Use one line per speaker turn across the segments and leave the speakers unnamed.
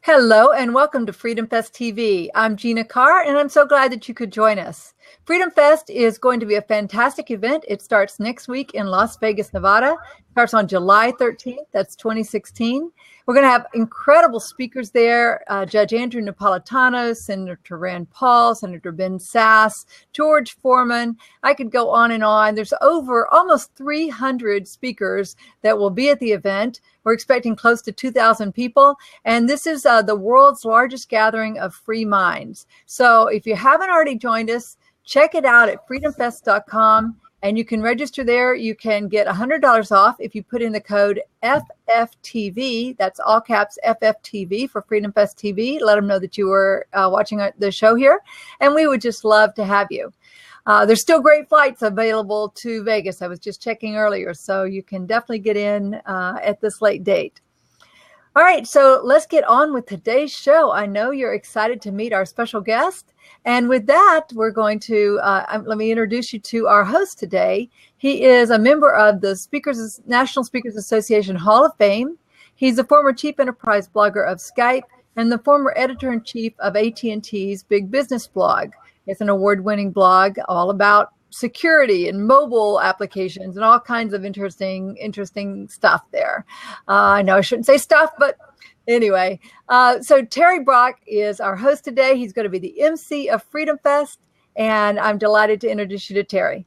Hello and welcome to Freedom Fest TV. I'm Gina Carr and I'm so glad that you could join us. Freedom Fest is going to be a fantastic event. It starts next week in Las Vegas, Nevada. It starts on July 13th. That's 2016. We're going to have incredible speakers there. Judge Andrew Napolitano, Senator Rand Paul, Senator Ben Sasse, George Foreman. I could go on and on. There's over almost 300 speakers that will be at the event. We're expecting close to 2,000 people. And this is the world's largest gathering of free minds. So if you haven't already joined us, check it out at freedomfest.com and you can register there. You can get $100 off if you put in the code FFTV. That's all caps FFTV for Freedom Fest TV. Let them know that you were watching the show here. And we would just love to have you. There's still great flights available to Vegas. I was just checking earlier, so you can definitely get in at this late date. All right, so let's get on with today's show. I know you're excited to meet our special guest. And with that, we're going to, let me introduce you to our host today. He is a member of the National Speakers Association Hall of Fame. He's a former chief enterprise blogger of Skype and the former editor-in-chief of AT&T's Big Business blog. It's an award-winning blog all about security and mobile applications and all kinds of interesting stuff there. I know I shouldn't say stuff, but anyway. So Terry Brock is our host today. He's going to be the MC of Freedom Fest, and I'm delighted to introduce you to Terry.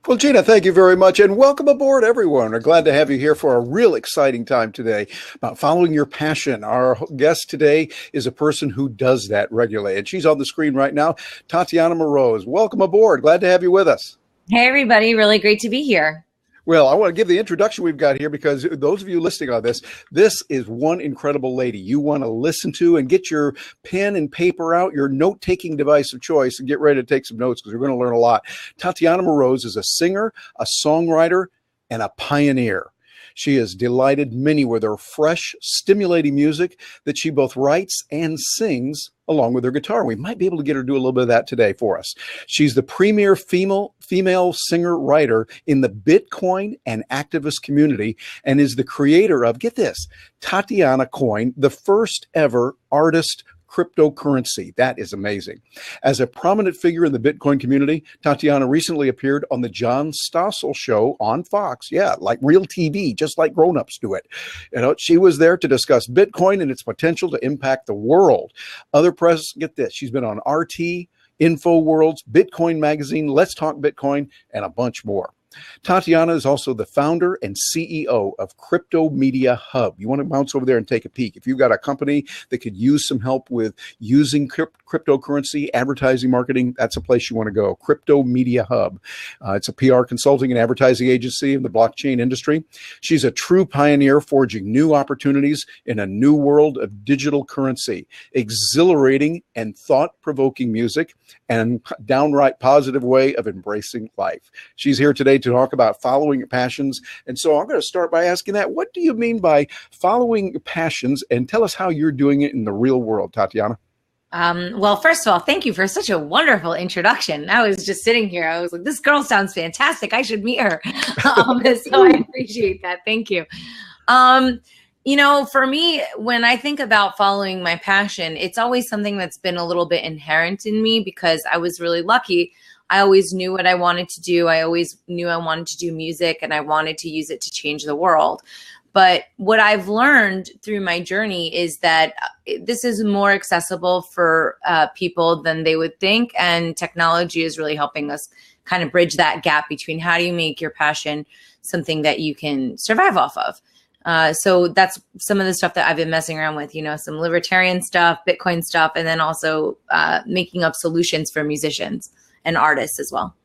Well, Gina, thank you very much, and welcome aboard, everyone. We're glad to have you here for a real exciting time today about following your passion. Our guest today is a person who does that regularly, and she's on the screen right now, Tatiana Moroz. Welcome aboard. Glad to have you with us.
Hey, everybody. Really great to be here.
Well, I want to give the introduction we've got here because those of you listening on this is one incredible lady you want to listen to, and get your pen and paper out, your note-taking device of choice, and get ready to take some notes because we're going to learn a lot. Tatiana Moroz is a singer, a songwriter, and a pioneer. She has delighted many with her fresh, stimulating music that she both writes and sings along with her guitar. We might be able to get her to do a little bit of that today for us. She's the premier female singer-writer in the Bitcoin and activist community and is the creator of, get this, Tatianna Coin, the first ever artist cryptocurrency. That is amazing. As a prominent figure in the Bitcoin community, Tatiana recently appeared on the John Stossel show on Fox. Yeah, like real TV, just like grown-ups do it. You know, she was there to discuss Bitcoin and its potential to impact the world. Other press, get this, she's been on RT, InfoWorlds, Bitcoin Magazine, Let's Talk Bitcoin, and a bunch more. Tatiana is also the founder and CEO of Crypto Media Hub. You want to bounce over there and take a peek. If you've got a company that could use some help with using cryptocurrency, advertising, marketing, that's a place you want to go. Crypto Media Hub. It's a PR consulting and advertising agency in the blockchain industry. She's a true pioneer forging new opportunities in a new world of digital currency, exhilarating and thought-provoking music, and downright positive way of embracing life. She's here today to talk about following your passions. And so I'm going to start by asking that, what do you mean by following your passions? And tell us how you're doing it in the real world, Tatiana.
Well, first of all, thank you for such a wonderful introduction. I was just sitting here. I was like, this girl sounds fantastic. I should meet her. So I appreciate that. Thank you. You know, for me, when I think about following my passion, it's always something that's been a little bit inherent in me because I was really lucky. I always knew what I wanted to do. I always knew I wanted to do music and I wanted to use it to change the world. But what I've learned through my journey is that this is more accessible for people than they would think. And technology is really helping us kind of bridge that gap between how do you make your passion something that you can survive off of. So that's some of the stuff that I've been messing around with, you know, some libertarian stuff, Bitcoin stuff, and then also making up solutions for musicians and artists as well.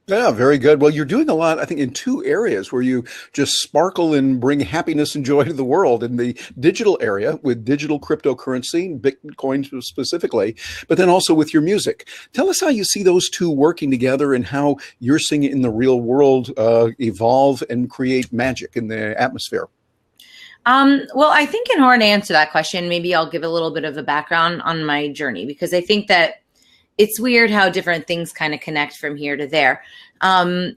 Yeah, very good. Well, you're doing a lot, I think, in two areas where you just sparkle and bring happiness and joy to the world in the digital area with digital cryptocurrency, Bitcoin specifically, but then also with your music. Tell us how you see those two working together and how you're seeing it in the real world evolve and create magic in the atmosphere.
Well, I think in order to answer that question, maybe I'll give a little bit of a background on my journey, because I think that it's weird how different things kind of connect from here to there.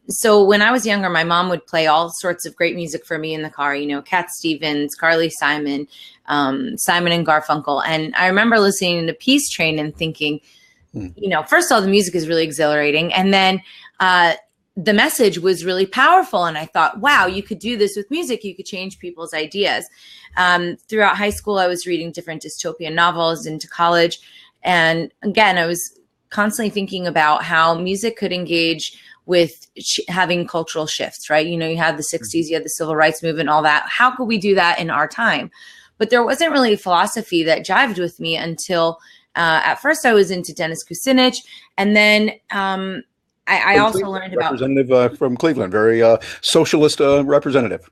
So when I was younger, my mom would play all sorts of great music for me in the car, you know, Cat Stevens, Carly Simon, Simon and Garfunkel. And I remember listening to Peace Train and thinking, you know, first of all, the music is really exhilarating. And then the message was really powerful. And I thought, wow, you could do this with music. You could change people's ideas. Throughout high school, I was reading different dystopian novels into college. And again, I was constantly thinking about how music could engage with having cultural shifts, right? You know, you had the 60s, you had the civil rights movement, all that. How could we do that in our time? But there wasn't really a philosophy that jived with me until at first I was into Dennis Kucinich. And then I also learned about
representative from Cleveland, very socialist representative.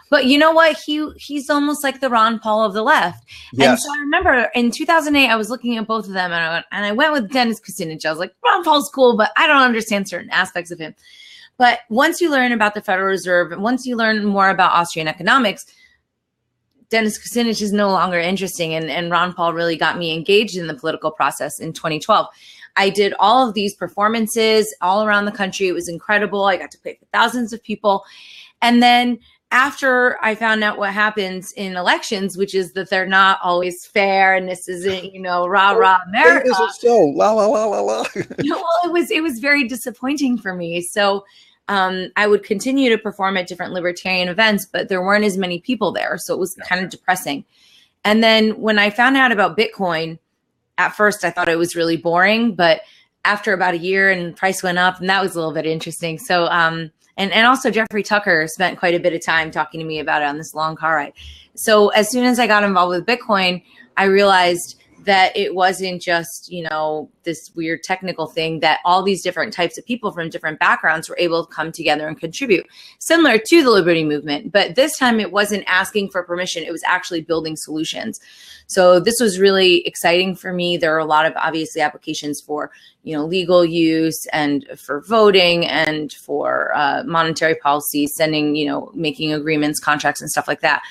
But you know what? He's almost like the Ron Paul of the left.
Yes.
And so I remember in 2008, I was looking at both of them and I went with Dennis Kucinich. I was like, Ron Paul's cool, but I don't understand certain aspects of him. But once you learn about the Federal Reserve and once you learn more about Austrian economics, Dennis Kucinich is no longer interesting. And Ron Paul really got me engaged in the political process in 2012. I did all of these performances all around the country. It was incredible. I got to play for thousands of people. And then after I found out what happens in elections, which is that they're not always fair, and this isn't, you know, rah rah America.
Isn't so la la la la la.
Well, it was very disappointing for me. So I would continue to perform at different libertarian events, but there weren't as many people there, so it was kind of depressing. And then when I found out about Bitcoin, at first I thought it was really boring, but after about a year and price went up, and that was a little bit interesting. So and also Jeffrey Tucker spent quite a bit of time talking to me about it on this long car ride. So as soon as I got involved with Bitcoin, I realized that it wasn't just, you know, this weird technical thing, that all these different types of people from different backgrounds were able to come together and contribute, similar to the Liberty Movement. But this time it wasn't asking for permission. It was actually building solutions. So this was really exciting for me. There are a lot of obviously applications for, you know, legal use and for voting and for monetary policy, sending, you know, making agreements, contracts and stuff like that.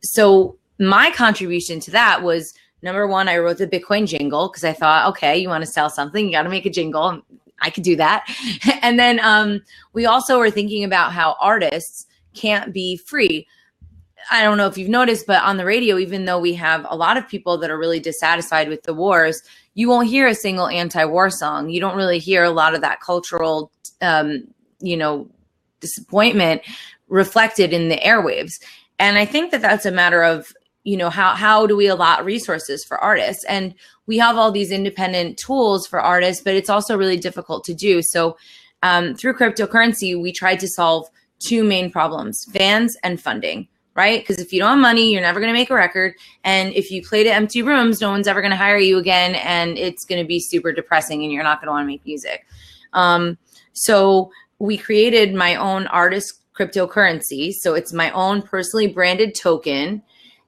So my contribution to that was, number one, I wrote the Bitcoin Jingle because I thought, okay, you want to sell something, you got to make a jingle. I could do that. And then we also were thinking about how artists can't be free. I don't know if you've noticed, but on the radio, even though we have a lot of people that are really dissatisfied with the wars, you won't hear a single anti-war song. You don't really hear a lot of that cultural, you know, disappointment reflected in the airwaves. And I think that that's a matter of, you know, how do we allot resources for artists? And we have all these independent tools for artists, but it's also really difficult to do. So through cryptocurrency, we tried to solve two main problems: fans and funding, right? Because if you don't have money, you're never going to make a record. And if you play to empty rooms, no one's ever going to hire you again. And it's going to be super depressing and you're not going to want to make music. So we created my own artist cryptocurrency. So it's my own personally branded token.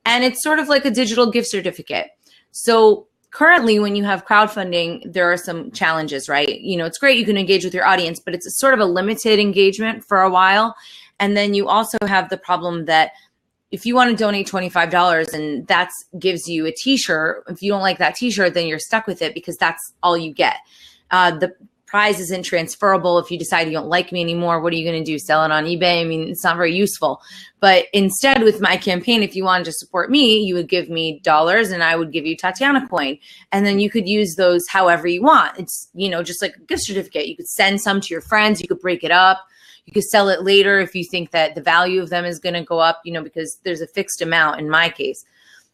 And it's sort of like a digital gift certificate. So currently, when you have crowdfunding, there are some challenges, right? You know, it's great, you can engage with your audience, but it's a sort of a limited engagement for a while. And then you also have the problem that if you want to donate $25 and that gives you a t-shirt, if you don't like that t-shirt, then you're stuck with it because that's all you get. The prize isn't transferable. If you decide you don't like me anymore, what are you going to do? Sell it on eBay? I mean, it's not very useful. But instead, with my campaign, if you wanted to support me, you would give me dollars and I would give you Tatiana coin. And then you could use those however you want. It's, you know, just like a gift certificate. You could send some to your friends. You could break it up. You could sell it later if you think that the value of them is going to go up, you know, because there's a fixed amount in my case.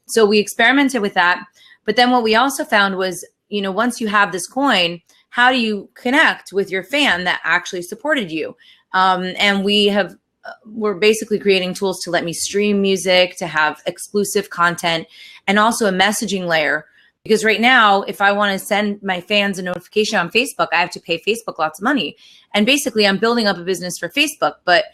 So we experimented with that. But then what we also found was, you know, once you have this coin, how do you connect with your fan that actually supported you? And we're basically creating tools to let me stream music, to have exclusive content, and also a messaging layer. Because right now, if I want to send my fans a notification on Facebook, I have to pay Facebook lots of money. And basically, I'm building up a business for Facebook, but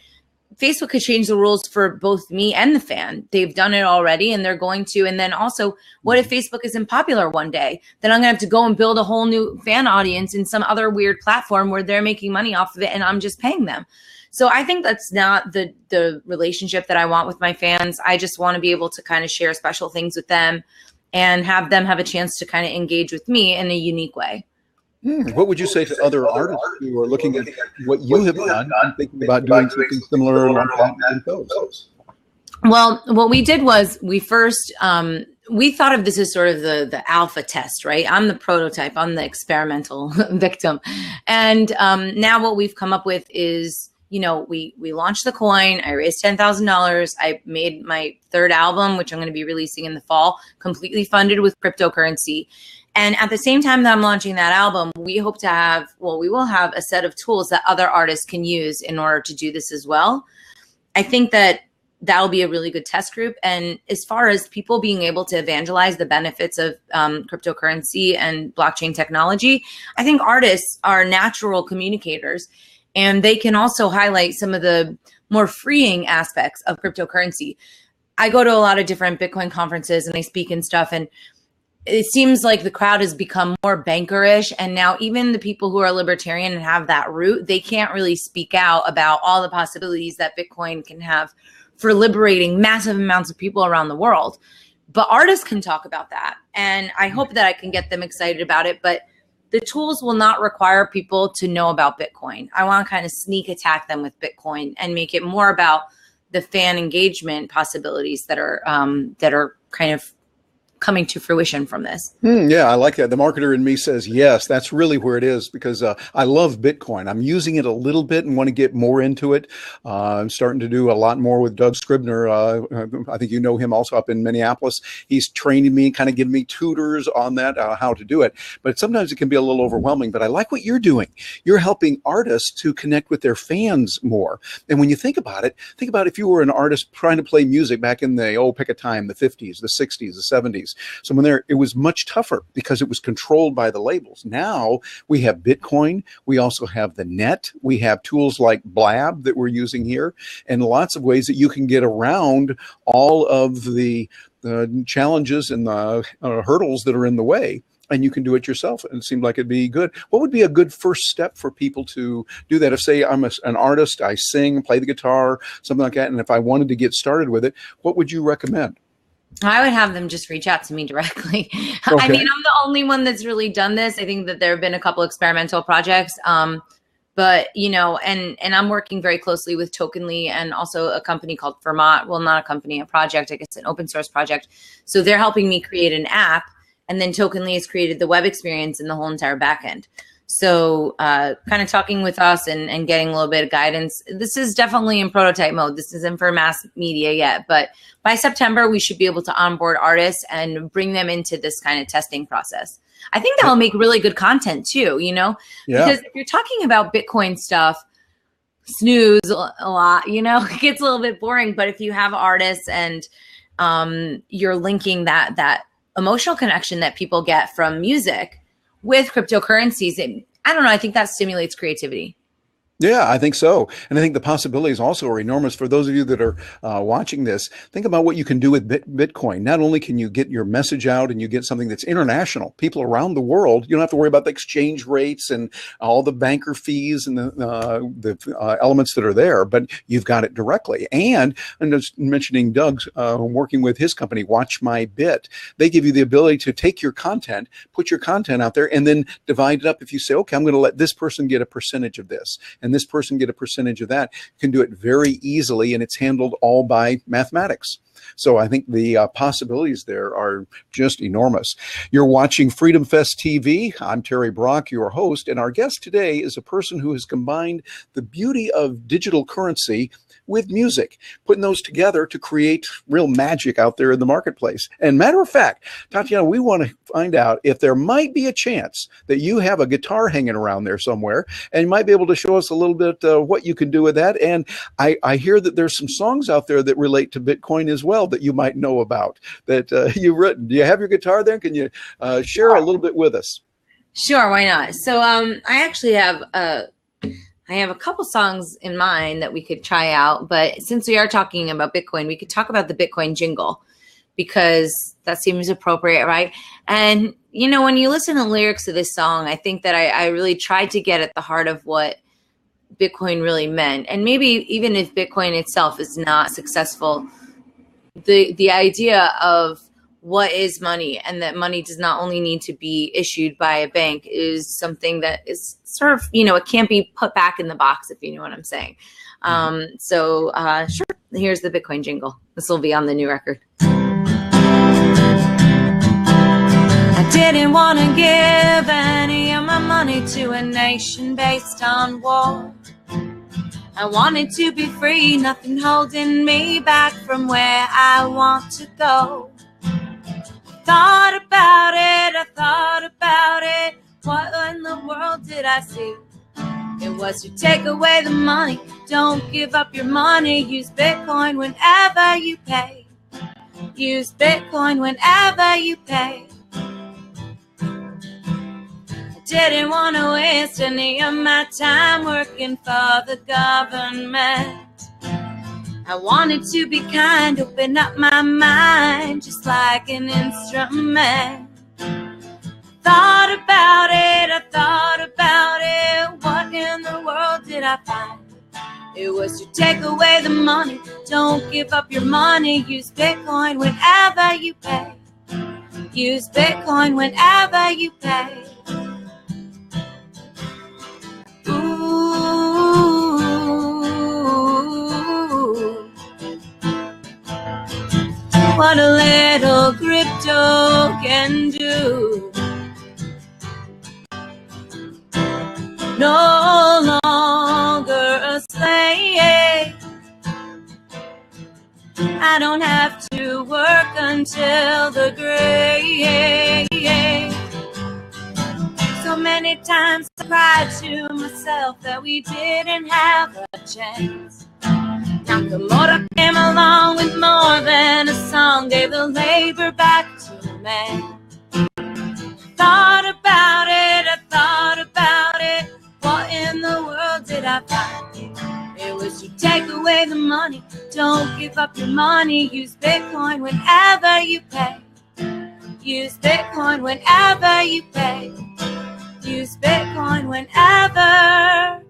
Facebook could change the rules for both me and the fan. They've done it already and they're going to. And then also, what if Facebook isn't popular one day? Then I'm going to have to go and build a whole new fan audience in some other weird platform where they're making money off of it and I'm just paying them. So I think that's not the relationship that I want with my fans. I just want to be able to kind of share special things with them and have them have a chance to kind of engage with me in a unique way.
What would you say to other artists who are looking at what you have done and thinking about doing something similar like that themselves?
Well, what we did was we first, we thought of this as sort of the alpha test, right? I'm the prototype, I'm the experimental victim. And now what we've come up with is, you know, we launched the coin, I raised $10,000, I made my third album, which I'm going to be releasing in the fall, completely funded with cryptocurrency. And at the same time that I'm launching that album, we hope to have, well, we will have a set of tools that other artists can use in order to do this as well. I think that that'll be a really good test group. And as far as people being able to evangelize the benefits of cryptocurrency and blockchain technology, I think artists are natural communicators, and they can also highlight some of the more freeing aspects of cryptocurrency. I go to a lot of different Bitcoin conferences and I speak and stuff, and it seems like the crowd has become more bankerish. And now even the people who are libertarian and have that root, they can't really speak out about all the possibilities that Bitcoin can have for liberating massive amounts of people around the world. But artists can talk about that. And I hope that I can get them excited about it. But the tools will not require people to know about Bitcoin. I want to kind of sneak attack them with Bitcoin and make it more about the fan engagement possibilities that are kind of coming to fruition from this.
Yeah, I like that. The marketer in me says, yes, that's really where it is, because I love Bitcoin. I'm using it a little bit and want to get more into it. I'm starting to do a lot more with Doug Scribner. I think you know him also up in Minneapolis. He's training me, kind of giving me tutors on that, how to do it. But sometimes it can be a little overwhelming, but I like what you're doing. You're helping artists to connect with their fans more. And when you think about it, think about if you were an artist trying to play music back in the, pick a time, the 50s, the 60s, the 70s. So when it was much tougher because it was controlled by the labels. Now we have Bitcoin. We also have the net. We have tools like Blab that we're using here, and lots of ways that you can get around all of the challenges and the hurdles that are in the way. And you can do it yourself. And it seemed like it'd be good. What would be a good first step for people to do that? If, say, I'm an artist, I sing, play the guitar, something like that, and if I wanted to get started with it, what would you recommend?
I would have them just reach out to me directly. Okay. I mean, I'm the only one that's really done this. I think that there have been a couple experimental projects, but you know, and I'm working very closely with Tokenly and also a company called Vermont. Well, not a company, a project, I guess an open source project. So they're helping me create an app, and then Tokenly has created the web experience and the whole entire backend. So kind of talking with us and getting a little bit of guidance. This is definitely in prototype mode. This isn't for mass media yet, but by September, we should be able to onboard artists and bring them into this kind of testing process. I think that'll make really good content too, you know, because if you're talking about Bitcoin stuff, snooze a lot, you know, it gets a little bit boring. But if you have artists and you're linking that emotional connection that people get from music with cryptocurrencies, I don't know, I think that stimulates creativity.
Yeah, I think so. And I think the possibilities also are enormous for those of you that are watching this. Think about what you can do with Bitcoin. Not only can you get your message out and you get something that's international, people around the world, you don't have to worry about the exchange rates and all the banker fees and the elements that are there, but you've got it directly. And just mentioning Doug's working with his company, Watch My Bit, they give you the ability to take your content, put your content out there, and then divide it up. If you say, okay, I'm going to let this person get a percentage of this, and this person get a percentage of that, you can do it very easily, and it's handled all by mathematics. So I think the possibilities there are just enormous. You're watching Freedom Fest TV. I'm Terry Brock, your host, and our guest today is a person who has combined the beauty of digital currency with music, putting those together to create real magic out there in the marketplace. And matter of fact, Tatiana, we want to find out if there might be a chance that you have a guitar hanging around there somewhere, and you might be able to show us a little bit what you can do with that. And I hear that there's some songs out there that relate to Bitcoin as well that you might know about that you've written. Do you have your guitar there? Can you share a little bit with us?
Sure, why not? So I actually have I have a couple songs in mind that we could try out, but since we are talking about Bitcoin, we could talk about the Bitcoin Jingle because that seems appropriate, right? And, you know, when you listen to the lyrics of this song, I think that I really tried to get at the heart of what Bitcoin really meant. And maybe even if Bitcoin itself is not successful, the idea of what is money, and that money does not only need to be issued by a bank, is something that is sort of, it can't be put back in the box, if you know what I'm saying. So sure, here's the Bitcoin jingle. This will be on the new record. I didn't want to give any of my money to a nation based on war. I wanted to be free, nothing holding me back from where I want to go. I thought about it. What in the world did I see? It was to take away the money. Don't give up your money. Use Bitcoin whenever you pay. Use Bitcoin whenever you pay. I didn't want to waste any of my time working for the government. I wanted to be kind, open up my mind, just like an instrument. Thought about it. What in the world did I find? It was to take away the money. Don't give up your money. Use Bitcoin whenever you pay. Use Bitcoin whenever you pay. What a little crypto can do. No longer a slave. I don't have to work until the grave. So many times I cried to myself that we didn't have a chance. Nakamoto came along with more than a song, gave the labor back to man. Thought about it. What in the world did I find? It was to take away the money. Don't give up your money. Use Bitcoin whenever you pay. Use Bitcoin whenever you pay. Use Bitcoin whenever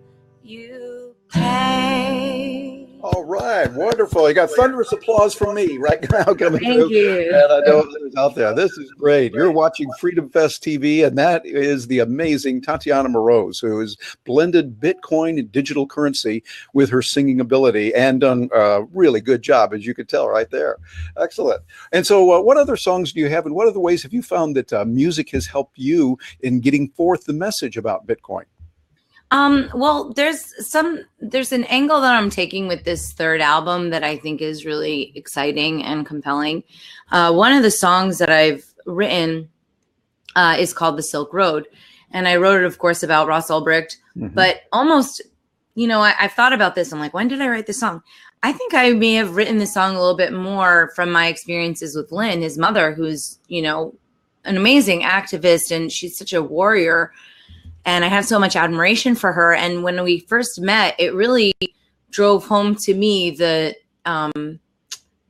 you pay.
All right, wonderful. You got thunderous applause from me right now coming through.
Thank you.
And I know others out there. This is great. You're watching Freedom Fest TV, and that is the amazing Tatiana Moroz, who has blended Bitcoin and digital currency with her singing ability and done a really good job, as you could tell right there. Excellent. And so what other songs do you have, and what other ways have you found that music has helped you in getting forth the message about Bitcoin?
Well, there's an angle that I'm taking with this third album that I think is really exciting and compelling. One of the songs that I've written is called The Silk Road. And I wrote it, of course, about Ross Ulbricht, but almost, I've thought about this. I'm like, when did I write this song? I think I may have written this song a little bit more from my experiences with Lynn, his mother, who's, an amazing activist, and she's such a warrior. And I have so much admiration for her. And when we first met, it really drove home to me the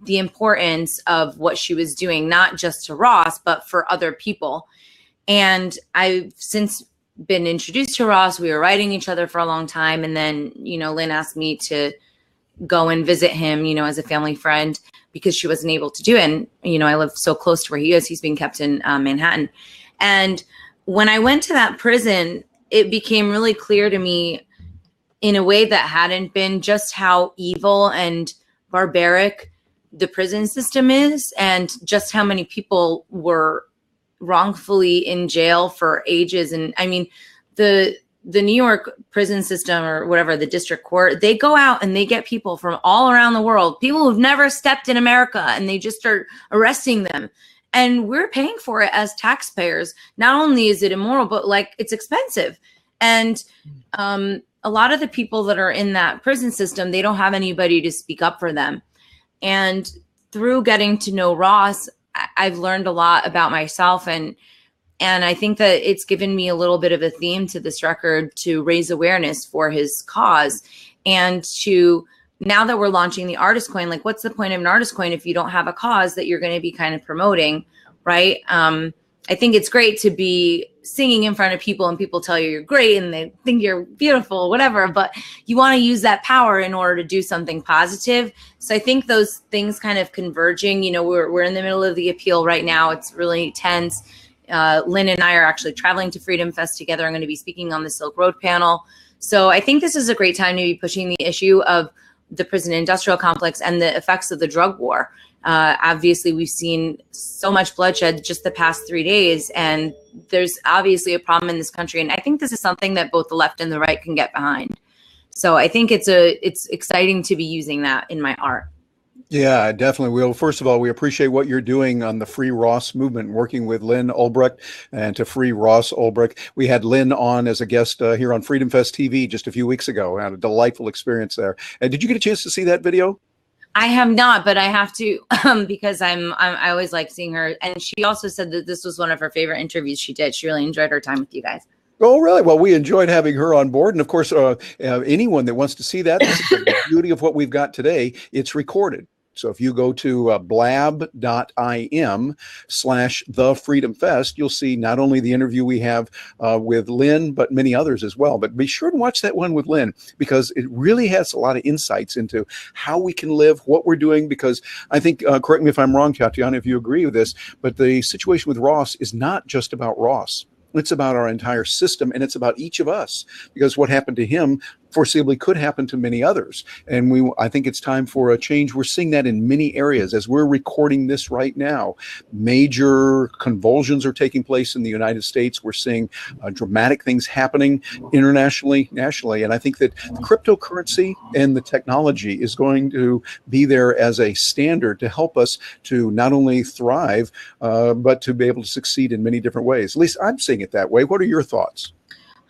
importance of what she was doing, not just to Ross, but for other people. And I've since been introduced to Ross. We were writing each other for a long time. And then, Lynn asked me to go and visit him, as a family friend, because she wasn't able to do it. And, I live so close to where he is. He's being kept in Manhattan. And when I went to that prison, it became really clear to me in a way that hadn't been just how evil and barbaric the prison system is, and just how many people were wrongfully in jail for ages. And I mean, the New York prison system, or whatever, the district court, they go out and they get people from all around the world, people who've never stepped in America, and they just start arresting them. And we're paying for it as taxpayers. Not only is it immoral, but it's expensive. And a lot of the people that are in that prison system, they don't have anybody to speak up for them. And through getting to know Ross, I've learned a lot about myself. And I think that it's given me a little bit of a theme to this record to raise awareness for his cause, and to, now that we're launching the artist coin, what's the point of an artist coin if you don't have a cause that you're going to be kind of promoting, right? I think it's great to be singing in front of people and people tell you you're great and they think you're beautiful, whatever, but you want to use that power in order to do something positive. So I think those things kind of converging, you know, we're in the middle of the appeal right now. It's really tense. Lynn and I are actually traveling to Freedom Fest together. I'm going to be speaking on the Silk Road panel. So I think this is a great time to be pushing the issue of the prison industrial complex and the effects of the drug war. Obviously, we've seen so much bloodshed just the past 3 days, and there's obviously a problem in this country. And I think this is something that both the left and the right can get behind. So I think it's exciting to be using that in my art.
Yeah, definitely. Well, first of all, we appreciate what you're doing on the Free Ross movement, working with Lynn Ulbricht and to free Ross Ulbricht. We had Lynn on as a guest here on Freedom Fest TV just a few weeks ago. I had a delightful experience there. And did you get a chance to see that video?
I have not, but I have to because I always like seeing her. And she also said that this was one of her favorite interviews she did. She really enjoyed her time with you guys.
Oh, really? Well, we enjoyed having her on board. And of course, anyone that wants to see that, this is the beauty of what we've got today. It's recorded. So if you go to blab.im/thefreedomfest, you'll see not only the interview we have with Lynn, but many others as well. But be sure to watch that one with Lynn, because it really has a lot of insights into how we can live, what we're doing. Because I think, correct me if I'm wrong, Tatiana, if you agree with this, but the situation with Ross is not just about Ross. It's about our entire system, and it's about each of us, because what happened to him foreseeably could happen to many others. And I think it's time for a change. We're seeing that in many areas. As we're recording this right now, major convulsions are taking place in the United States. We're seeing dramatic things happening internationally, nationally. And I think that the cryptocurrency and the technology is going to be there as a standard to help us to not only thrive, but to be able to succeed in many different ways. At least I'm seeing it that way. What are your thoughts?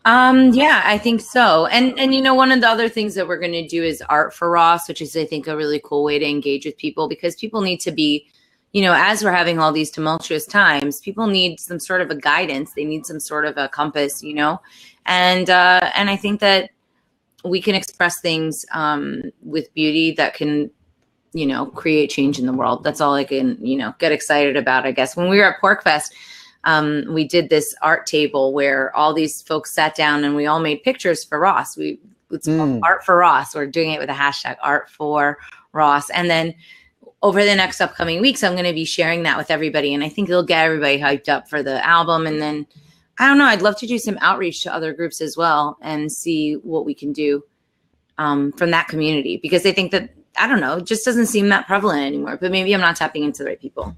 Yeah, I think so. And you know, one of the other things that we're going to do is art for Ross, which is, I think, a really cool way to engage with people, because people need to be, you know, as we're having all these tumultuous times, people need some sort of a guidance. They need some sort of a compass, you know, and I think that we can express things with beauty that can, you know, create change in the world. That's all I can, you know, get excited about, I guess. When we were at PorcFest, we did this art table where all these folks sat down and we all made pictures for Ross. It's called Art for Ross. We're doing it with a hashtag Art for Ross. And then over the next upcoming weeks, I'm going to be sharing that with everybody. And I think it'll get everybody hyped up for the album. And then, I don't know, I'd love to do some outreach to other groups as well and see what we can do from that community, because I think that, I don't know, it just doesn't seem that prevalent anymore, but maybe I'm not tapping into the right people.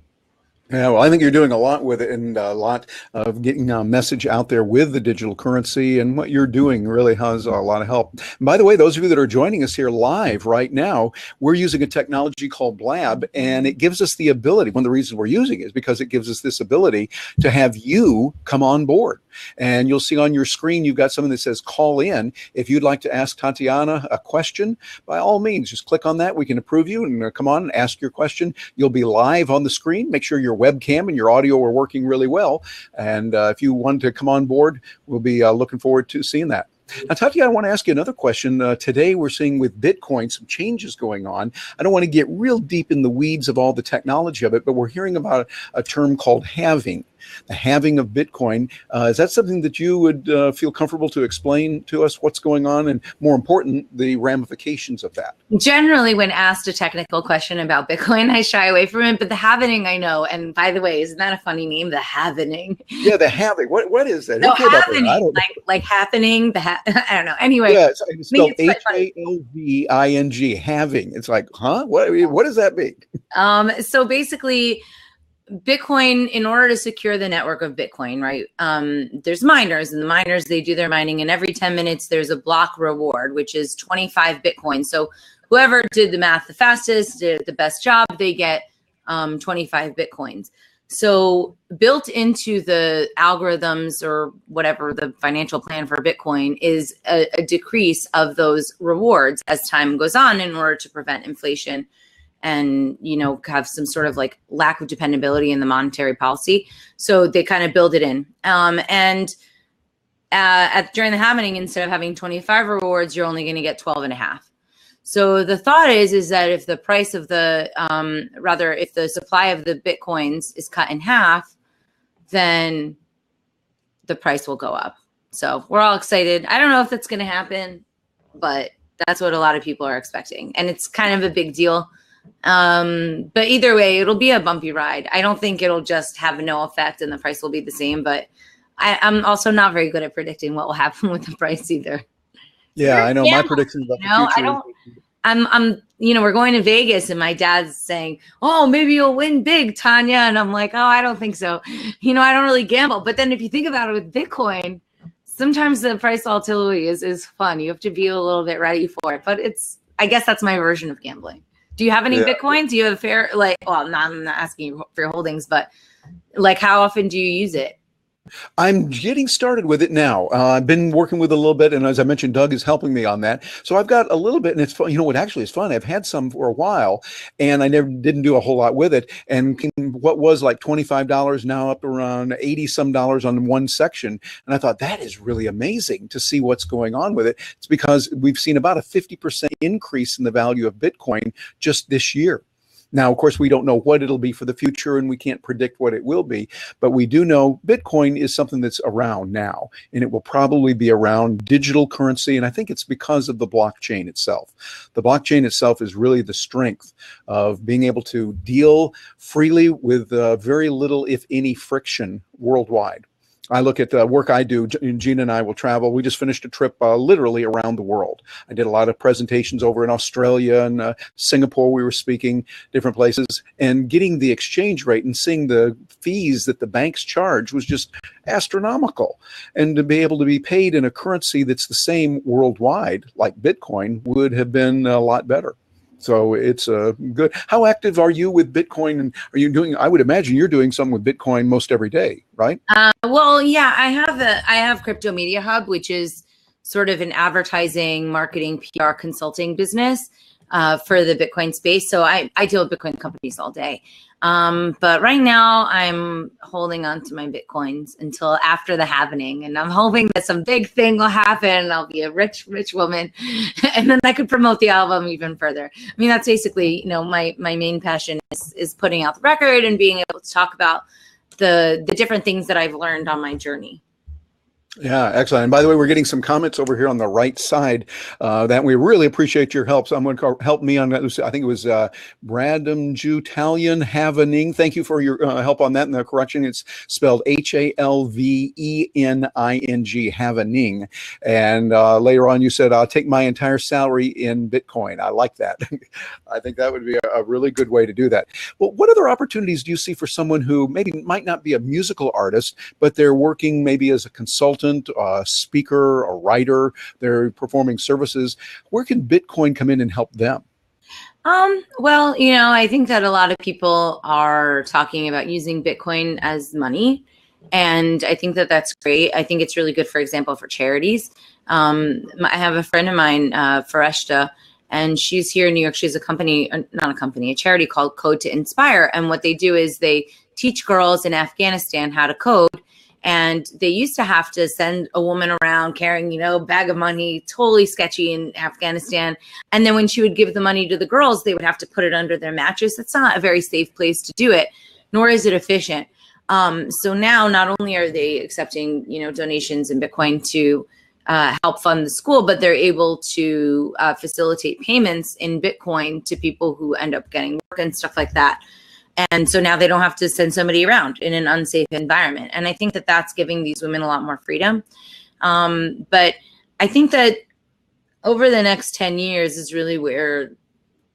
Yeah, well, I think you're doing a lot with it, and a lot of getting a message out there with the digital currency, and what you're doing really has a lot of help. And by the way, those of you that are joining us here live right now, we're using a technology called Blab, and it gives us the ability, one of the reasons we're using it is because it gives us this ability to have you come on board. And you'll see on your screen, you've got something that says call in. If you'd like to ask Tatiana a question, by all means, just click on that. We can approve you and come on and ask your question. You'll be live on the screen. Make sure your webcam and your audio are working really well. And if you want to come on board, we'll be looking forward to seeing that. Now, Tatiana, I want to ask you another question. Today, we're seeing with Bitcoin some changes going on. I don't want to get real deep in the weeds of all the technology of it, but we're hearing about a term called halving. The halving of Bitcoin. Is that something that you would feel comfortable to explain to us what's going on, and more important, the ramifications of that?
Generally, when asked a technical question about Bitcoin, I shy away from it, but the halvening I know. And by the way, isn't that a funny name? The halvening.
Yeah, the halving. What is that?
No, happening, like happening. I don't know. Anyway.
Yeah, it's spelled Halving. Halving. It's like, huh? What does that mean?
So basically, Bitcoin, in order to secure the network of Bitcoin, right? There's miners, and the miners, they do their mining, and every 10 minutes there's a block reward, which is 25 Bitcoin. So whoever did the math the fastest, did the best job, they get 25 Bitcoins. So built into the algorithms or whatever the financial plan for Bitcoin is a decrease of those rewards as time goes on, in order to prevent inflation and, you know, have some sort of like lack of dependability in the monetary policy. So they kind of build it in. During the halving, instead of having 25 rewards, you're only going to get 12 and a half. So the thought is that if the price of the, if the supply of the Bitcoins is cut in half, then the price will go up. So we're all excited. I don't know if that's going to happen, but that's what a lot of people are expecting. And it's kind of a big deal. But either way, it'll be a bumpy ride. I don't think it'll just have no effect and the price will be the same. But I'm also not very good at predicting what will happen with the price either.
Yeah, I know my predictions about the future.
I'm, we're going to Vegas and my dad's saying, oh, maybe you'll win big, Tanya. And I'm like, oh, I don't think so. I don't really gamble. But then if you think about it with Bitcoin, sometimes the price volatility is fun. You have to be a little bit ready for it. But I guess that's my version of gambling. Do you have any Bitcoin? Do you have a fair, I'm not asking you for your holdings, but how often do you use it?
I'm getting started with it now. I've been working with it a little bit, and as I mentioned, Doug is helping me on that. So I've got a little bit, and it's fun. What actually is fun, I've had some for a while, and I didn't do a whole lot with it. And what was like $25 now up around $80 some on one section. And I thought that is really amazing to see what's going on with it. It's because we've seen about a 50% increase in the value of Bitcoin just this year. Now, of course, we don't know what it'll be for the future, and we can't predict what it will be, but we do know Bitcoin is something that's around now, and it will probably be around digital currency, and I think it's because of the blockchain itself. The blockchain itself is really the strength of being able to deal freely with very little, if any, friction worldwide. I look at the work I do. Gina and I will travel. We just finished a trip literally around the world. I did a lot of presentations over in Australia and Singapore. We were speaking different places, and getting the exchange rate and seeing the fees that the banks charge was just astronomical. And to be able to be paid in a currency that's the same worldwide, like Bitcoin, would have been a lot better. So it's good. How active are you with Bitcoin? And are you doing, I would imagine you're doing something with Bitcoin most every day, right?
Well, yeah, I have Crypto Media Hub, which is sort of an advertising, marketing, PR consulting business for the Bitcoin space. So I deal with Bitcoin companies all day. But right now I'm holding on to my Bitcoins until after the halvening, and I'm hoping that some big thing will happen and I'll be a rich, rich woman. And then I could promote the album even further. I mean, that's basically, my main passion is putting out the record and being able to talk about the different things that I've learned on my journey.
Yeah, excellent. And by the way, we're getting some comments over here on the right side that we really appreciate your help. So I'm going to help me on that. I think it was Bradham Jutalian Havening. Thank you for your help on that. And the correction, it's spelled Halvening, Havening. And later on, you said, I'll take my entire salary in Bitcoin. I like that. I think that would be a really good way to do that. Well, what other opportunities do you see for someone who maybe might not be a musical artist, but they're working maybe as a consultant, a speaker, a writer, they're performing services? Where can Bitcoin come in and help them?
Well, I think that a lot of people are talking about using Bitcoin as money, and I think that that's great. I think it's really good, for example, for charities. I have a friend of mine, Fareshta, and she's here in New York. She has a charity called Code to Inspire. And what they do is they teach girls in Afghanistan how to code. And they used to have to send a woman around carrying, a bag of money, totally sketchy in Afghanistan. And then when she would give the money to the girls, they would have to put it under their mattress. That's not a very safe place to do it, nor is it efficient. So now not only are they accepting, donations in Bitcoin to help fund the school, but they're able to facilitate payments in Bitcoin to people who end up getting work and stuff like that. And so now they don't have to send somebody around in an unsafe environment. And I think that that's giving these women a lot more freedom. But I think that over the next 10 years is really where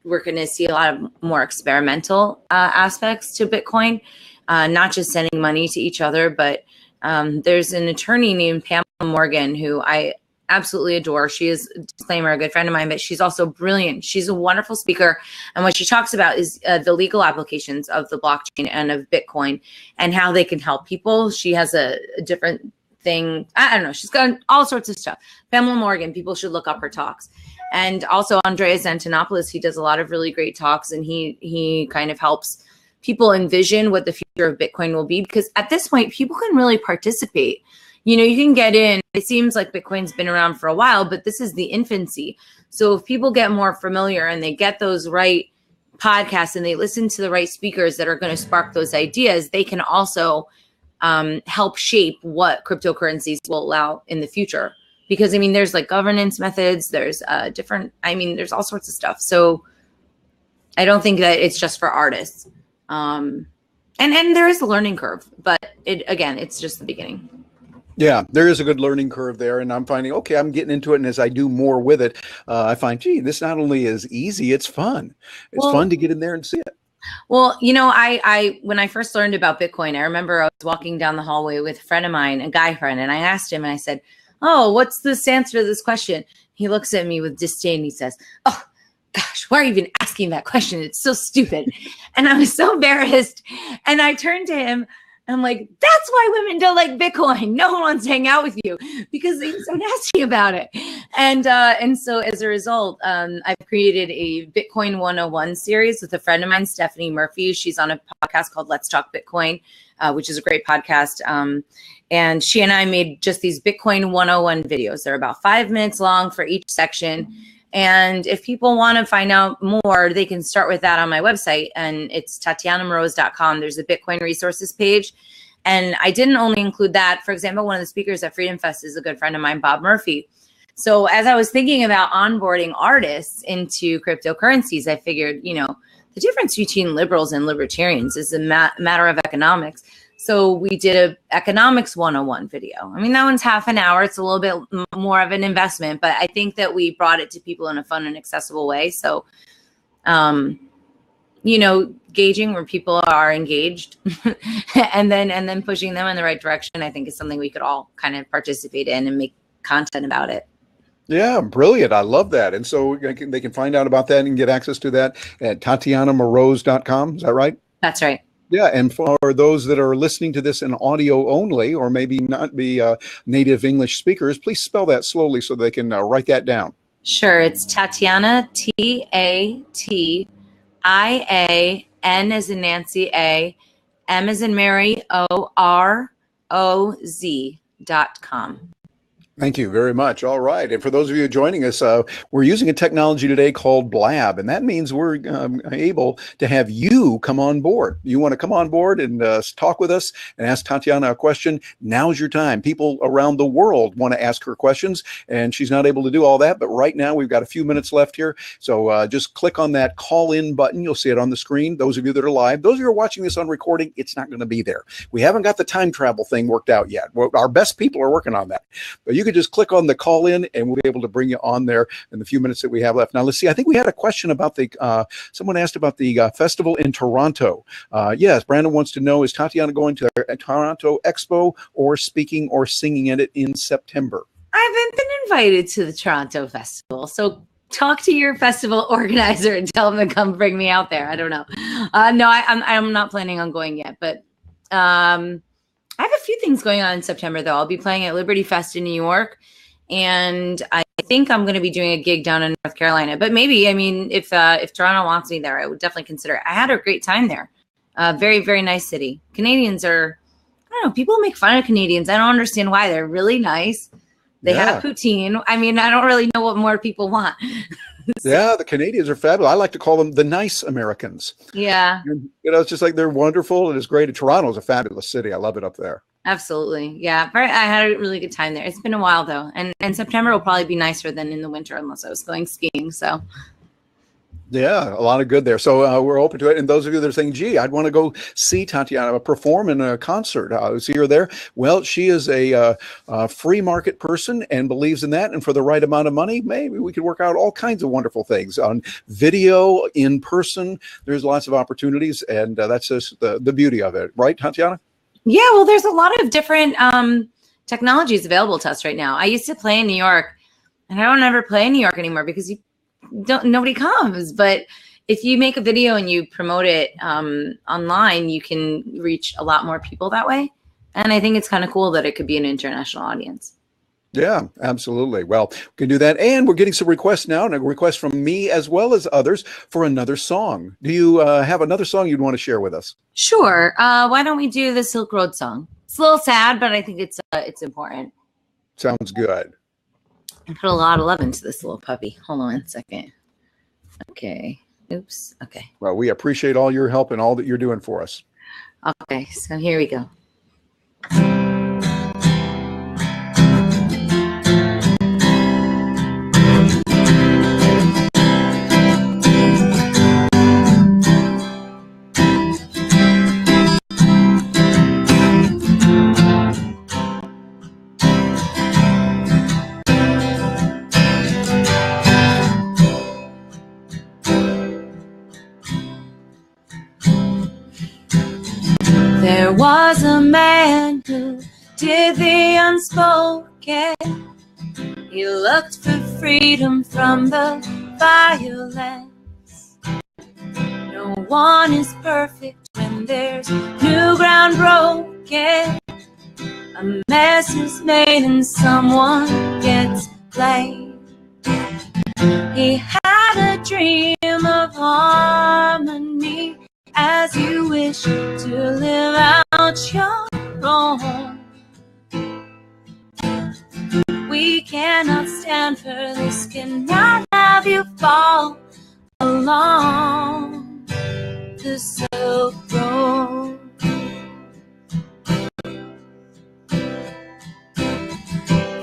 we're going to see a lot of more experimental aspects to Bitcoin, not just sending money to each other, but there's an attorney named Pamela Morgan who I absolutely adore. She is, disclaimer, a good friend of mine, but she's also brilliant. She's a wonderful speaker. And what she talks about is the legal applications of the blockchain and of Bitcoin and how they can help people. She has a different thing. I don't know. She's got all sorts of stuff. Pamela Morgan, people should look up her talks. And also Andreas Antonopoulos, he does a lot of really great talks, and he kind of helps people envision what the future of Bitcoin will be, because at this point, people can really participate. You can get in. It seems like Bitcoin's been around for a while, but this is the infancy. So if people get more familiar and they get those right podcasts and they listen to the right speakers that are going to spark those ideas, they can also help shape what cryptocurrencies will allow in the future. Because I mean, there's like governance methods, there's there's all sorts of stuff. So I don't think that it's just for artists. And there is a learning curve, but it's just the beginning.
Yeah, there is a good learning curve there, and I'm finding, okay, I'm getting into it, and as I do more with it, I find, gee, this not only is easy, it's fun. It's fun to get in there and see it.
Well, you know, I when I first learned about Bitcoin, I remember I was walking down the hallway with a friend of mine, a guy friend, and I asked him, and I said, oh, what's this answer to this question? He looks at me with disdain. He says, oh, gosh, why are you even asking that question? It's so stupid. And I was so embarrassed. And I turned to him. I'm like, that's why women don't like Bitcoin. No one wants to hang out with you because they're so nasty about it. And so as a result, I've created a Bitcoin 101 series with a friend of mine, Stephanie Murphy. She's on a podcast called Let's Talk Bitcoin, which is a great podcast. And she and I made just these Bitcoin 101 videos. They're about 5 minutes long for each section. And if people want to find out more, they can start with that on my website, and it's TatianaMoroz.com. There's a Bitcoin resources page. And I didn't only include that. For example, one of the speakers at Freedom Fest is a good friend of mine, Bob Murphy. So as I was thinking about onboarding artists into cryptocurrencies, I figured, you know, the difference between liberals and libertarians is a matter of economics. So we did a economics 101 video. I mean, that one's half an hour. It's a little bit more of an investment, but I think that we brought it to people in a fun and accessible way. So, you know, gauging where people are engaged and then pushing them in the right direction, I think is something we could all kind of participate in and make content about it.
Yeah, brilliant. I love that. And so they can find out about that and get access to that at TatianaMoroz.com. Is that right?
That's right.
Yeah, and for those that are listening to this in audio only, or maybe not be native English speakers, please spell that slowly so they can write that down.
Sure, it's Tatiana, T-A-T-I-A-N as in Nancy, A, M as in Mary, O-R-O-Z.com.
Thank you very much. All right. And for those of you joining us, we're using a technology today called Blab, and that means we're able to have you come on board. You want to come on board and talk with us and ask Tatiana a question? Now's your time. People around the world want to ask her questions, and she's not able to do all that. But right now, we've got a few minutes left here. So just click on that call in button. You'll see it on the screen. Those of you that are live, those of you who are watching this on recording, it's not going to be there. We haven't got the time travel thing worked out yet. Our best people are working on that. But you could just click on the call in and we'll be able to bring you on there in the few minutes that we have left. Now, let's see. I think we had a question about someone asked about the festival in Toronto. Yes, Brandon wants to know, is Tatiana going to Toronto Expo or speaking or singing at it in September?
I haven't been invited to the Toronto Festival. So talk to your festival organizer and tell them to come bring me out there. I don't know. No, I'm not planning on going yet, but I have a few things going on in September, though. I'll be playing at Liberty Fest in New York, and I think I'm going to be doing a gig down in North Carolina. But maybe, I mean, if Toronto wants me there, I would definitely consider it. I had a great time there. Very, very nice city. Canadians are, I don't know, people make fun of Canadians. I don't understand why. They're really nice. They have poutine. I mean, I don't really know what more people want.
Yeah, the Canadians are fabulous. I like to call them the nice Americans.
Yeah.
And, you know, it's just like they're wonderful. And it's great. Toronto is a fabulous city. I love it up there.
Absolutely. Yeah. I had a really good time there. It's been a while, though. And September will probably be nicer than in the winter unless I was going skiing. So.
Yeah, a lot of good there. So we're open to it. And those of you that are saying, gee, I'd want to go see Tatiana perform in a concert, see her there. Well, she is a free market person and believes in that. And for the right amount of money, maybe we could work out all kinds of wonderful things on video, in person. There's lots of opportunities. And that's just the beauty of it. Right, Tatiana?
Yeah, well, there's a lot of different technologies available to us right now. I used to play in New York, and I don't ever play in New York anymore because nobody comes. But if you make a video and you promote it online, you can reach a lot more people that way. And I think it's kind of cool that it could be an international audience.
Yeah, absolutely. Well, we can do that. And we're getting some requests now, and a request from me as well as others for another song. Do you have another song you'd want to share with us?
Sure. Why don't we do the Silk Road song? It's a little sad, but I think it's important.
Sounds good.
I put a lot of love into this little puppy. Hold on 1 second. Okay. Oops. Okay.
Well, we appreciate all your help and all that you're doing for us.
Okay. So here we go. was a man who did the unspoken. He looked for freedom from the violence. No one is perfect when there's new ground broken. A mess is made and someone gets blamed. He had a dream of harmony as you wish to live out your own. We cannot stand for this, cannot have you fall along the Silk Road.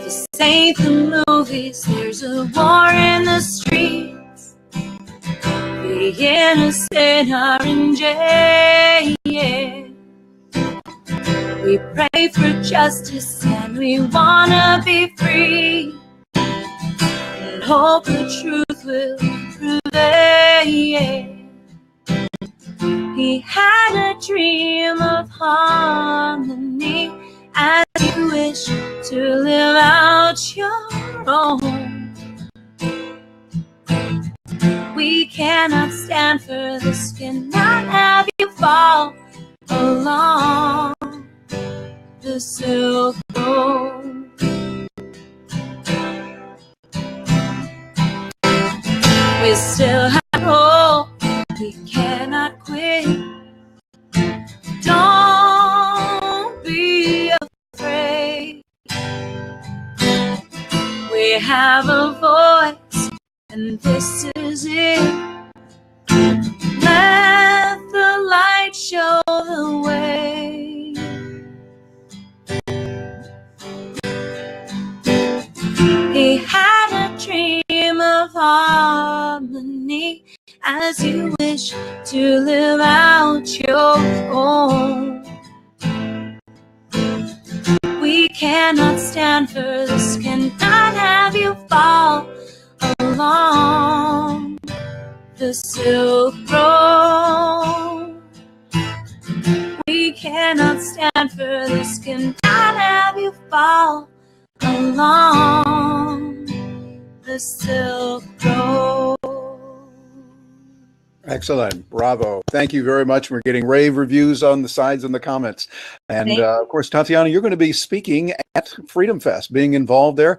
This ain't the movies, there's a war in the streets. The innocent are in jail. We pray for justice and we wanna be free, and hope the truth will prevail. He had a dream of harmony as you wish to live out your own. We cannot stand for this, cannot have you fall along the Silk Road. We still have hope, we cannot quit. Don't be afraid. We have a voice, and this is it. Let the light show the way. He had a dream of harmony as you wish to live out your own. We cannot stand for this, cannot have you fall along the Silk Road. We cannot stand for this, cannot have you fall along the Silk Road.
Excellent. Bravo. Thank you very much. We're getting rave reviews on the sides and the comments. And of course, Tatiana, you're going to be speaking at Freedom Fest, being involved there,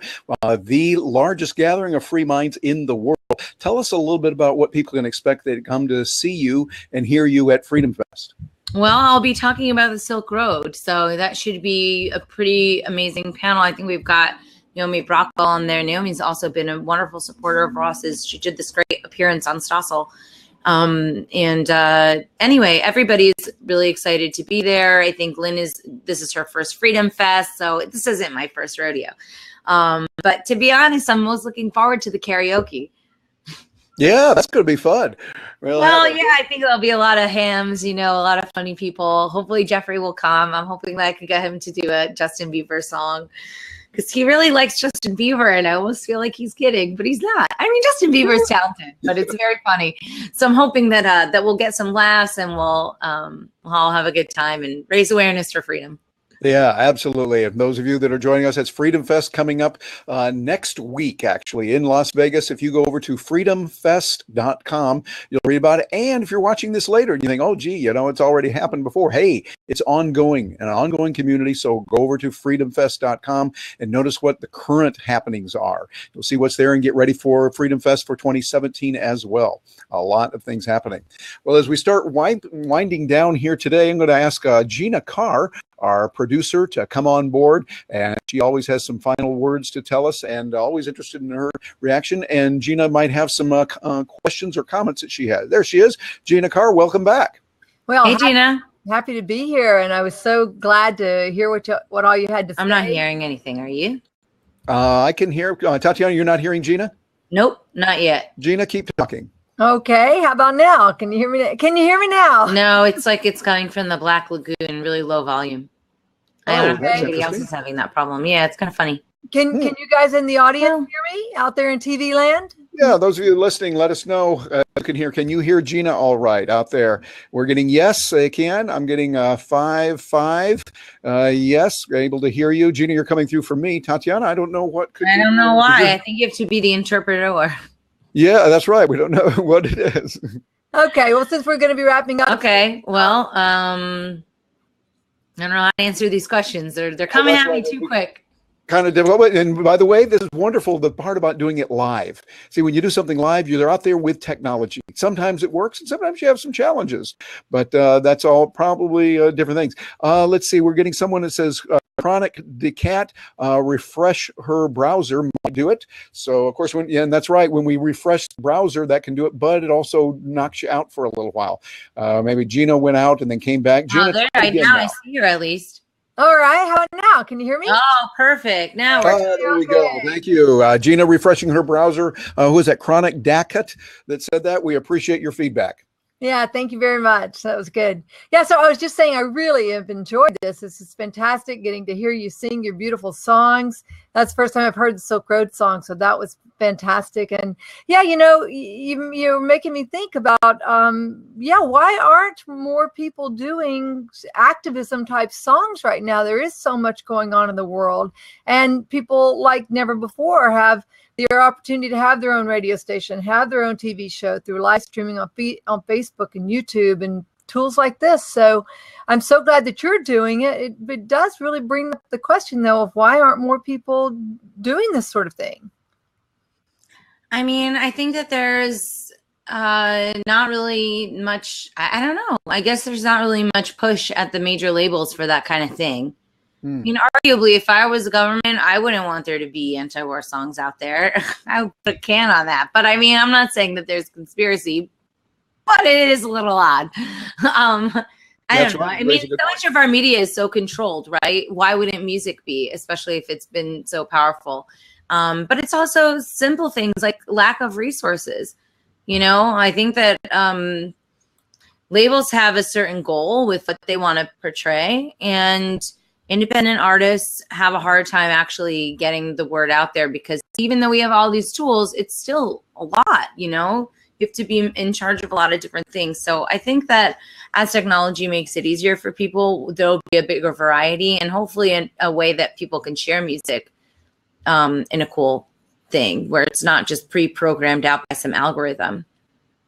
the largest gathering of free minds in the world. Tell us a little bit about what people can expect they come to see you and hear you at Freedom Fest.
Well, I'll be talking about the Silk Road, so that should be a pretty amazing panel. I think we've got Naomi Brockwell on there. Naomi's also been a wonderful supporter of Ross's. She did this great appearance on Stossel. Anyway, everybody's really excited to be there. I think this is her first Freedom Fest, so this isn't my first rodeo. But to be honest, I'm most looking forward to the karaoke.
Yeah, that's going to be fun.
Well, yeah, I think there'll be a lot of hams, a lot of funny people. Hopefully Jeffrey will come. I'm hoping that I could get him to do a Justin Bieber song, because he really likes Justin Bieber, and I almost feel like he's kidding, but he's not. I mean, Justin Bieber's talented, but it's very funny. So I'm hoping that that we'll get some laughs, and we'll all have a good time and raise awareness for freedom.
Yeah, absolutely. And those of you that are joining us, it's Freedom Fest coming up next week, actually, in Las Vegas. If you go over to freedomfest.com, you'll read about it. And if you're watching this later and you think, oh, gee, it's already happened before. Hey, it's ongoing, an ongoing community. So go over to freedomfest.com and notice what the current happenings are. You'll see what's there and get ready for Freedom Fest for 2017 as well. A lot of things happening. Well, as we start winding down here today, I'm going to ask Gina Carr, our producer, to come on board, and she always has some final words to tell us, and always interested in her reaction. And Gina might have some questions or comments that she has. There she is. Gina Carr, welcome back.
Well,
hey, Gina.
Happy to be here, and I was so glad to hear what all you had to say.
I'm not hearing anything. Are you?
I can hear. Tatiana, you're not hearing Gina?
Nope, not yet.
Gina, keep talking.
Okay, how about now? Can you hear me? Can you hear me now?
No, it's like it's coming from the Black Lagoon, really low volume. I don't know if anybody else is having that problem. Yeah, it's kind of funny.
Can you guys in the audience hear me out there in TV land?
Yeah, those of you listening, let us know. Can you hear Gina all right out there? We're getting yes, they can. I'm getting 5-5. Yes, able to hear you. Gina, you're coming through for me. Tatiana, I don't know what could
I
be.
don't know why. I think you have to be the interpreter.
Yeah, that's right. We don't know what it is.
Okay, well, since we're going to be wrapping up.
Okay, well, I don't know how to answer these questions. They're coming at me too quick.
Kind of difficult. And by the way, this is wonderful. The part about doing it live. See, when you do something live, you're out there with technology. Sometimes it works and sometimes you have some challenges, but that's all probably different things. Let's see. We're getting someone that says chronic decat, refresh her browser might do it. So of course, and that's right. When we refresh the browser, that can do it, but it also knocks you out for a little while. Maybe Gina went out and then came back. Gina,
there, now I see her at least.
All right. How now? Can you hear me?
Oh, perfect. Now
there we go. Thank you. Gina refreshing her browser. Who was that? Chronic Dacat that said that. We appreciate your feedback.
Yeah, thank you very much. That was good. Yeah, so I was just saying I really have enjoyed this. This is fantastic getting to hear you sing your beautiful songs. That's the first time I've heard the Silk Road song, so that was fantastic. And yeah, you're making me think about, why aren't more people doing activism type songs right now? There is so much going on in the world, and people like never before have the opportunity to have their own radio station, have their own TV show through live streaming on Facebook and YouTube and tools like this. So I'm so glad that you're doing it. It does really bring up the question, though, of why aren't more people doing this sort of thing?
I mean, I think that there's not really much, I don't know. I guess there's not really much push at the major labels for that kind of thing. I mean, arguably, if I was the government, I wouldn't want there to be anti-war songs out there. I would put a can on that. But I mean, I'm not saying that there's conspiracy, but it is a little odd. I don't know. I mean, so much of our media is so controlled, right? Why wouldn't music be, especially if it's been so powerful? But it's also simple things like lack of resources. I think that labels have a certain goal with what they want to portray, and independent artists have a hard time actually getting the word out there, because even though we have all these tools, it's still a lot, you have to be in charge of a lot of different things. So I think that as technology makes it easier for people, there'll be a bigger variety, and hopefully in a way that people can share music in a cool thing where it's not just pre-programmed out by some algorithm.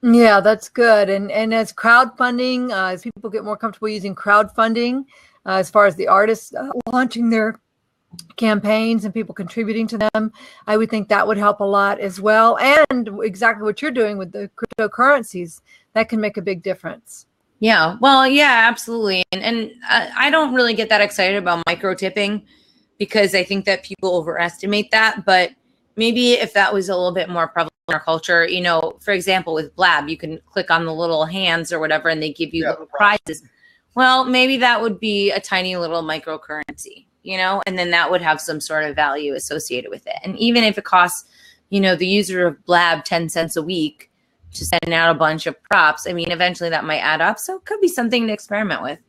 Yeah, that's good. And as crowdfunding, as people get more comfortable using crowdfunding, as far as the artists launching their campaigns and people contributing to them, I would think that would help a lot as well. And exactly what you're doing with the cryptocurrencies, that can make a big difference.
Yeah, well, yeah, absolutely. And I don't really get that excited about micro tipping, because I think that people overestimate that. But maybe if that was a little bit more prevalent in our culture, for example, with Blab, you can click on the little hands or whatever, and they give you little prizes. Well, maybe that would be a tiny little microcurrency, and then that would have some sort of value associated with it. And even if it costs, the user of Blab 10 cents a week to send out a bunch of props, I mean, eventually that might add up. So it could be something to experiment with.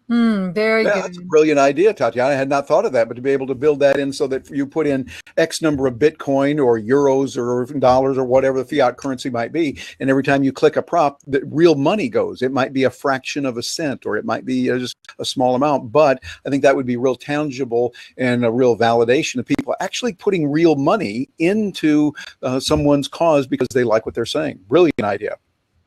Very good.
That's a brilliant idea, Tatiana. I had not thought of that, but to be able to build that in so that you put in X number of Bitcoin or euros or dollars or whatever the fiat currency might be, and every time you click a prop, the real money goes. It might be a fraction of a cent, or it might be just a small amount, but I think that would be real tangible and a real validation of people actually putting real money into someone's cause because they like what they're saying. Brilliant idea.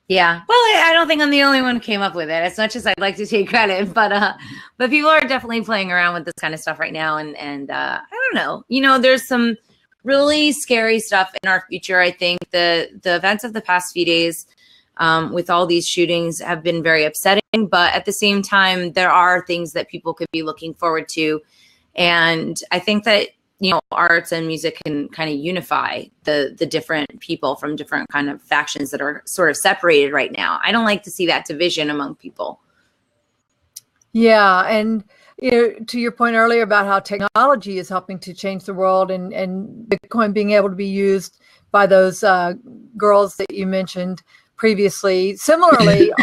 Yeah. Well, I don't think I'm the only one who came up with it, as much as I'd like to take credit, but people are definitely playing around with this kind of stuff right now. And I don't know, there's some really scary stuff in our future. I think the events of the past few days with all these shootings have been very upsetting, but at the same time, there are things that people could be looking forward to. And I think that, arts and music can kind of unify the different people from different kind of factions that are sort of separated right now. I don't like to see that division among people.
Yeah. And, to your point earlier about how technology is helping to change the world, and Bitcoin being able to be used by those girls that you mentioned previously. Similarly,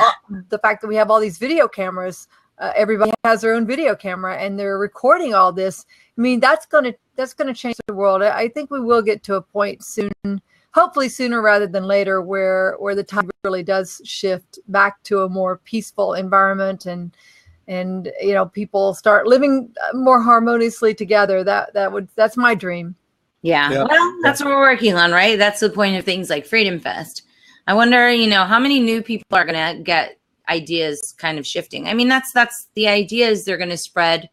the fact that we have all these video cameras, everybody has their own video camera and they're recording all this. I mean, that's going to change the world. I think we will get to a point soon, hopefully sooner rather than later, where the tide really does shift back to a more peaceful environment, and people start living more harmoniously together. That's my dream.
Yeah. Well, that's what we're working on, right? That's the point of things like Freedom Fest. I wonder, how many new people are going to get ideas kind of shifting. I mean, that's the idea, is they're going to spread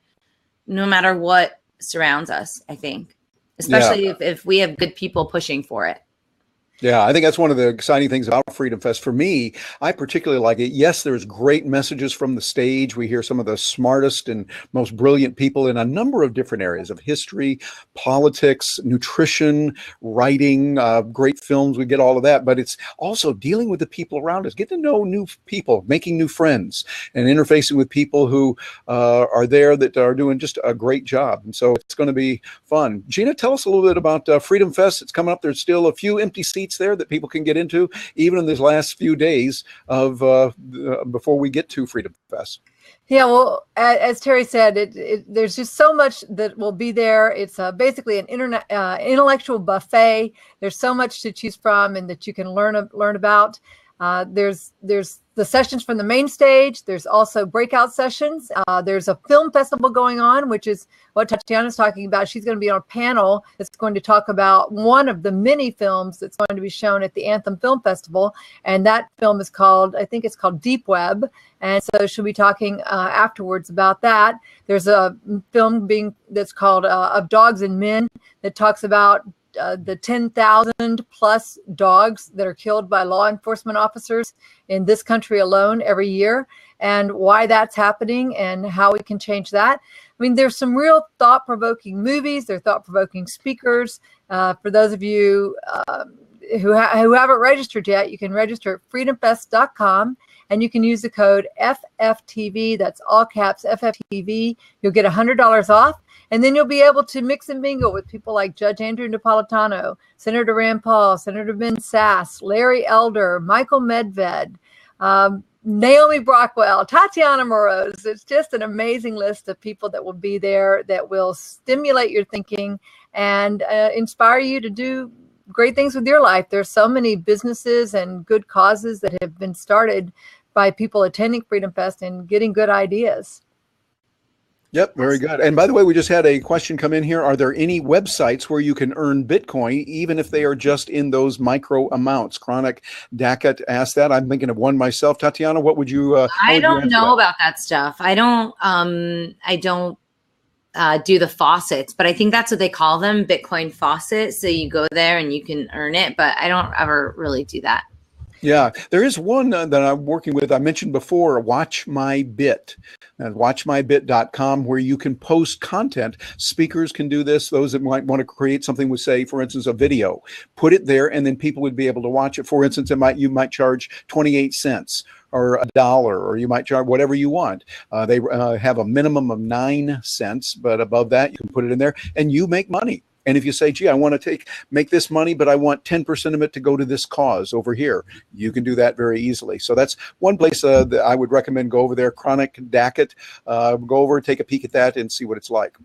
no matter what surrounds us, I think, especially if we have good people pushing for it.
Yeah, I think that's one of the exciting things about Freedom Fest. For me, I particularly like it. Yes, there's great messages from the stage. We hear some of the smartest and most brilliant people in a number of different areas of history, politics, nutrition, writing, great films. We get all of that. But it's also dealing with the people around us, getting to know new people, making new friends, and interfacing with people who are there that are doing just a great job. And so it's going to be fun. Gina, tell us a little bit about Freedom Fest. It's coming up. There's still a few empty seats there that people can get into, even in these last few days of before we get to Freedom Fest.
Yeah, well, as Terry said, there's just so much that will be there. It's basically an intellectual buffet. There's so much to choose from and that you can learn about. There's the sessions from the main stage. There's also breakout sessions. There's a film festival going on, which is what Tatiana's talking about. She's going to be on a panel that's going to talk about one of the many films that's going to be shown at the Anthem Film Festival. And that film is I think it's called Deep Web. And so she'll be talking afterwards about that. There's a film that's called Of Dogs and Men that talks about the 10,000 plus dogs that are killed by law enforcement officers in this country alone every year, and why that's happening and how we can change that. I mean, there's some real thought-provoking movies. There are thought-provoking speakers. For those of you who haven't registered yet, you can register at freedomfest.com, and you can use the code FFTV. That's all caps FFTV. You'll get $100 off. And then you'll be able to mix and mingle with people like Judge Andrew Napolitano, Senator Rand Paul, Senator Ben Sass, Larry Elder, Michael Medved, Naomi Brockwell, Tatiana Moroz. It's just an amazing list of people that will be there that will stimulate your thinking and inspire you to do great things with your life. There's so many businesses and good causes that have been started by people attending Freedom Fest and getting good ideas.
Yep, very good. And by the way, we just had a question come in here. Are there any websites where you can earn Bitcoin, even if they are just in those micro amounts? Chronic Dackett asked that. I'm thinking of one myself. Tatiana, what would you?
I don't know about that stuff. I don't do the faucets, but I think that's what they call them, Bitcoin faucets. So you go there and you can earn it, but I don't ever really do that.
Yeah, there is one that I'm working with. I mentioned before, Watch My Bit, and watchmybit.com, where you can post content. Speakers can do this. Those that might want to create something with, say, for instance, a video, put it there, and then people would be able to watch it. For instance, you might charge 28 cents or $1, or you might charge whatever you want. They have a minimum of 9 cents, but above that, you can put it in there, and you make money. And if you say, gee, I want to make this money, but I want 10% of it to go to this cause over here, you can do that very easily. So that's one place that I would recommend. Go over there, Chronic Dackett. Go over, take a peek at that and see what it's like.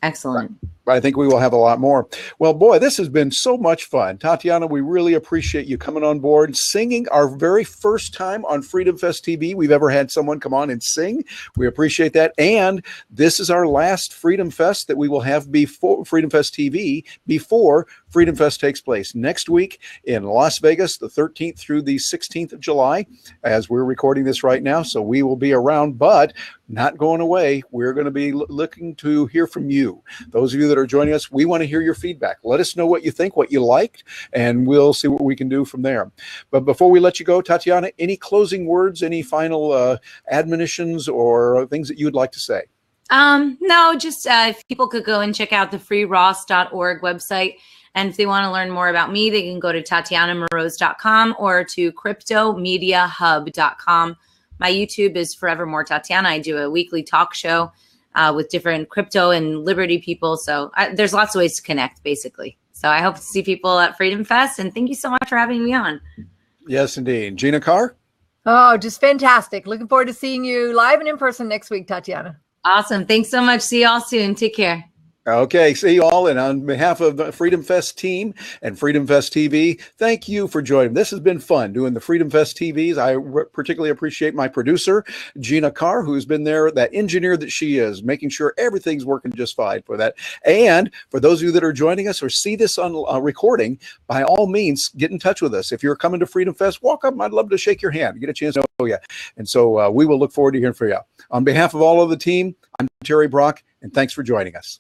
Excellent.
I think we will have a lot more. Well, boy, this has been so much fun. Tatiana, we really appreciate you coming on board, singing our very first time on Freedom Fest TV we've ever had someone come on and sing. We appreciate that. And this is our last Freedom Fest that we will have before Freedom Fest TV, before Freedom Fest takes place next week in Las Vegas, the 13th through the 16th of July, as we're recording this right now. So we will be around, but not going away. We're going to be looking to hear from you. Those of you that are joining us, we want to hear your feedback. Let us know what you think, what you liked, and we'll see what we can do from there. But before we let you go, Tatiana, any closing words, any final admonitions or things that you'd like to say?
No, just if people could go and check out the freeross.org website. And if they want to learn more about me, they can go to tatianamoroz.com or to cryptomediahub.com. My YouTube is Forevermore Tatiana. I do a weekly talk show with different crypto and liberty people. So there's lots of ways to connect, basically. So I hope to see people at Freedom Fest. And thank you so much for having me on.
Yes, indeed. Gina Carr?
Oh, just fantastic. Looking forward to seeing you live and in person next week, Tatiana.
Awesome. Thanks so much. See you all soon. Take care.
Okay, see you all. And on behalf of the Freedom Fest team and Freedom Fest TV, thank you for joining. This has been fun doing the Freedom Fest TVs. I particularly appreciate my producer, Gina Carr, who's been there, that engineer that she is, making sure everything's working just fine for that. And for those of you that are joining us or see this on recording, by all means, get in touch with us. If you're coming to Freedom Fest, walk up. I'd love to shake your hand, get a chance to know you. And so we will look forward to hearing from you. On behalf of all of the team, I'm Terry Brock, and thanks for joining us.